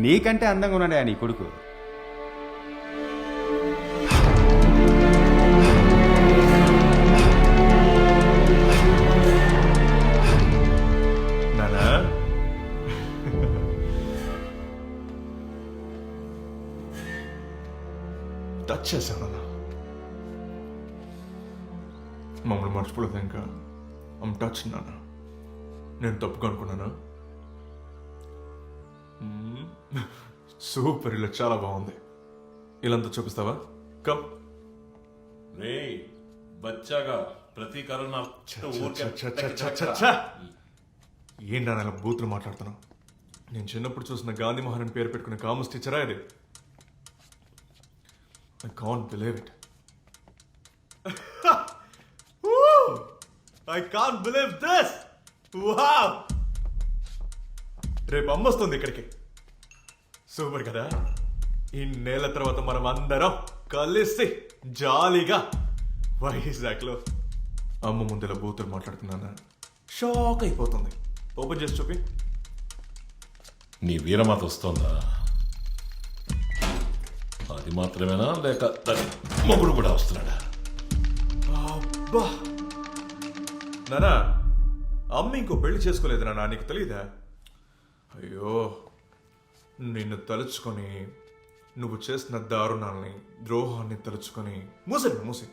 నీకంటే అందంగా ఉన్నాడే నీ కొడుకు. నానా టచ్ చేశాను నాన్న. మమ్మల్ని మర్చిపోలేదు ఇంకా. టచ్ నాన్న. నేను తప్పుగా అనుకున్నానా? సూపర్, ఇలా చాలా బాగుంది. ఇలాంతా చూపిస్తావా? కమ్. రే బచ్చాగా ప్రతీకారం నా ఏంటా అలా బూతులు మాట్లాడుతున్నావు? నేను చిన్నప్పుడు చూసిన గాంధీ మోహన్ అని పేరు పెట్టుకునే కామర్స్ టీచరా ఇది? I can't believe it. I can't believe this. Wow! రేపు అమ్మొస్తుంది ఇక్కడికి. సూపర్ కదా. ఇన్నేళ్ల తర్వాత మనం అందరం కలిసి జాలీగా వైజాగ్లో అమ్మ ముందులో బూతులు మాట్లాడుతున్నానా? షాక్ అయిపోతుంది. ఓపెన్ చేసి చూపి. నీ వీరమాత వస్తోందా? అది మాత్రమేనా లేక దాని మొగుడు కూడా వస్తున్నాడా? అబ్బా నానా, అమ్మ ఇంకో పెళ్లి చేసుకోలేదు నాన్న, నీకు తెలీదా? అయ్యో, నిన్ను తలుచుకొని నువ్వు చేసిన దారుణాల్ని, ద్రోహాన్ని తలుచుకొని మూసి